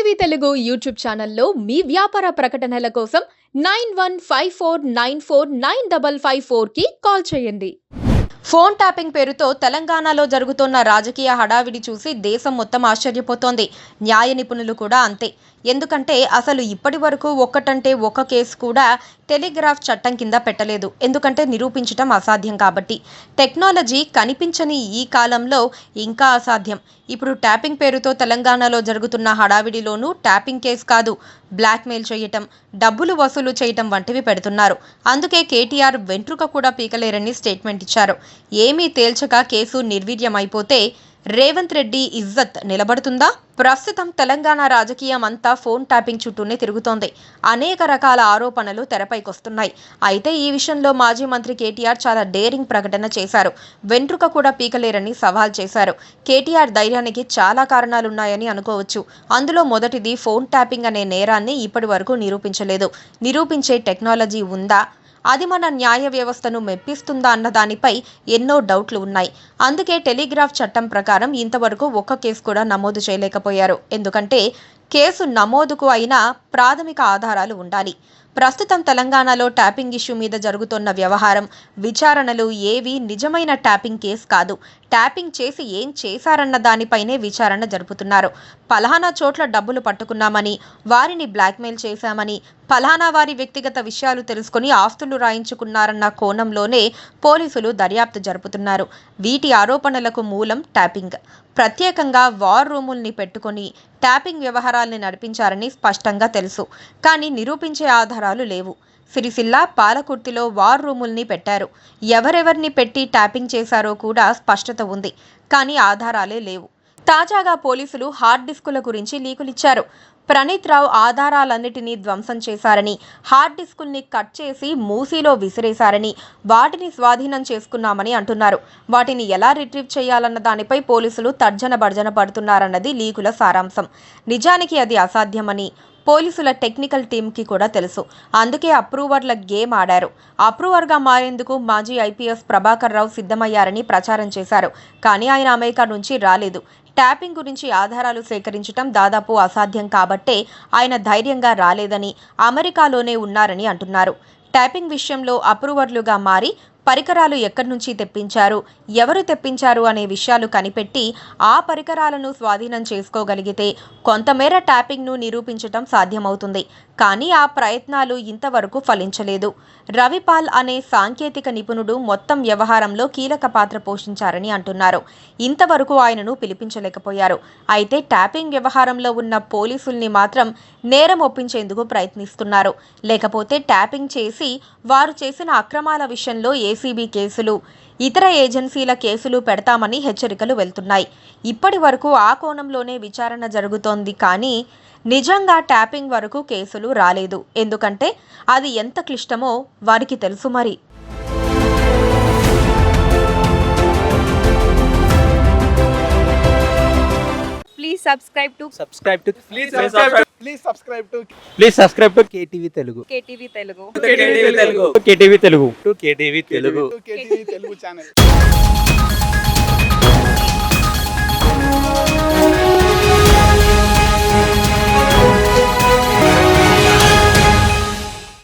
KTV Telugu YouTube ఛానల్లో మీ వ్యాపార ప్రకటనల కోసం 9154949554కి కాల్ చేయండి. ఫోన్ ట్యాపింగ్ పేరుతో తెలంగాణలో జరుగుతున్న రాజకీయ హడావిడి చూసి దేశం మొత్తం ఆశ్చర్యపోతోంది. న్యాయ నిపుణులు కూడా అంతే. ఎందుకంటే అసలు ఇప్పటి వరకు ఒక్కటంటే ఒక్క కేసు కూడా టెలిగ్రాఫ్ చట్టం కింద పెట్టలేదు. ఎందుకంటే నిరూపించటం అసాధ్యం కాబట్టి. టెక్నాలజీ కనిపించని ఈ కాలంలో ఇంకా అసాధ్యం. ఇప్పుడు ట్యాపింగ్ పేరుతో తెలంగాణలో జరుగుతున్న హడావిడిలోనూ ట్యాపింగ్ కేసు కాదు, బ్లాక్మెయిల్ చేయటం, డబ్బులు వసూలు చేయటం వంటివి పెడుతున్నారు. అందుకే కేటీఆర్ వెంట్రుక కూడా పీకలేరని స్టేట్మెంట్ ఇచ్చారు. ఏమీ తేల్చక కేసు నిర్వీర్యమైపోతే రేవంత్ రెడ్డి ఇజ్జత్ నిలబడుతుందా? ప్రస్తుతం తెలంగాణ రాజకీయం అంతా ఫోన్ ట్యాపింగ్ చుట్టూనే తిరుగుతోంది. అనేక రకాల ఆరోపణలు తెరపైకొస్తున్నాయి. అయితే ఈ విషయంలో మాజీ మంత్రి కేటీఆర్ చాలా డేరింగ్ ప్రకటన చేశారు. వెంట్రుక కూడా పీకలేరని సవాల్ చేశారు. కేటీఆర్ ధైర్యానికి చాలా కారణాలున్నాయని అనుకోవచ్చు. అందులో మొదటిది ఫోన్ ట్యాపింగ్ అనే నేరాన్ని ఇప్పటి వరకు నిరూపించలేదు. నిరూపించే టెక్నాలజీ ఉందా? అది మన న్యాయ వ్యవస్థను మెప్పిస్తుందా అన్న దానిపై ఎన్నో డౌట్లు ఉన్నాయి. అందుకే టెలిగ్రాఫ్ చట్టం ప్రకారం ఇంతవరకు ఒక్క కేసు కూడా నమోదు చేయలేకపోయారు. ఎందుకంటే కేసు నమోదుకు అయినా ప్రాథమిక ఆధారాలు ఉండాలి. ప్రస్తుతం తెలంగాణలో ట్యాపింగ్ ఇష్యూ మీద జరుగుతున్న వ్యవహారం, విచారణలు ఏవి నిజమైన ట్యాపింగ్ కేసు కాదు. ట్యాపింగ్ చేసి ఏం చేశారన్న దానిపైనే విచారణ జరుపుతున్నారు. పలానా చోట్ల డబ్బులు పట్టుకున్నామని, వారిని బ్లాక్మెయిల్ చేశామని, పలానా వారి వ్యక్తిగత విషయాలు తెలుసుకుని ఆస్తులు రాయించుకున్నారన్న కోణంలోనే పోలీసులు దర్యాప్తు జరుపుతున్నారు. వీటి ఆరోపణలకు మూలం ట్యాపింగ్. ప్రత్యేకంగా వార్ రూముల్ని పెట్టుకొని ట్యాపింగ్ వ్యవహారాల్ని నడిపించారని స్పష్టంగా తెలుసు. కానీ నిరూపించే ఆధారాలు లేవు. సిరిసిల్ల, పాలకుర్తిలో వార్ రూముల్ని పెట్టారు. ఎవరెవరిని పెట్టి ట్యాపింగ్ చేశారో కూడా స్పష్టత ఉంది. కానీ ఆధారాలే లేవు. తాజాగా పోలీసులు హార్డ్ డిస్కుల గురించి లీకులిచ్చారు. ప్రణీత్ రావు ఆధారాలన్నిటినీ ధ్వంసం చేశారని, హార్డ్ డిస్కుల్ని కట్ చేసి మూసీలో విసిరేశారని, వాటిని స్వాధీనం చేసుకున్నామని అంటున్నారు. వాటిని ఎలా రిట్రీవ్ చేయాలన్న దానిపై పోలీసులు తర్జన భర్జన పడుతున్నారన్నది లీకుల సారాంశం. నిజానికి అది అసాధ్యమని పోలీసుల టెక్నికల్ టీంకి కూడా తెలుసు. అందుకే అప్రూవర్ల గేమ్ ఆడారు. అప్రూవర్గా మారేందుకు మాజీ ఐపీఎస్ ప్రభాకర్ రావు సిద్ధమయ్యారని ప్రచారం చేశారు. కానీ ఆయన అమెరికా నుంచి రాలేదు. ట్యాపింగ్ గురించి ఆధారాలు సేకరించడం దాదాపు అసాధ్యం కాబట్టే ఆయన ధైర్యంగా రాలేదని, అమెరికాలోనే ఉన్నారని అంటున్నారు. ట్యాపింగ్ విషయంలో అప్రూవర్లుగా మారి పరికరాలు ఎక్కడి నుంచి తెప్పించారు, ఎవరు తెప్పించారు అనే విషయాలు కనిపెట్టి ఆ పరికరాలను స్వాధీనం చేసుకోగలిగితే కొంతమేర ట్యాపింగ్ను నిరూపించటం సాధ్యమవుతుంది. కానీ ఆ ప్రయత్నాలు ఇంతవరకు ఫలించలేదు. రవిపాల్ అనే సాంకేతిక నిపుణుడు మొత్తం వ్యవహారంలో కీలక పాత్ర పోషించారని అంటున్నారు. ఇంతవరకు ఆయనను పిలిపించలేకపోయారు. అయితే ట్యాపింగ్ వ్యవహారంలో ఉన్న పోలీసుల్ని మాత్రం నేరం ఒప్పించేందుకు ప్రయత్నిస్తున్నారు. లేకపోతే ట్యాపింగ్ చేసి వారు చేసిన అక్రమాల విషయంలో ఏసీబీ కేసులు, ఇతర ఏజెన్సీల కేసులు పెడతామని హెచ్చరికలు వెళ్తున్నాయి. ఇప్పటి వరకు ఆ కోణంలోనే విచారణ జరుగుతోంది. కానీ నిజంగా ట్యాపింగ్ వరకు కేసులు రాలేదు. ఎందుకంటే అది ఎంత క్లిష్టమో వారికి తెలుసు. మరి Please subscribe to KTV Telugu. KTV Telugu. KTV Telugu channel.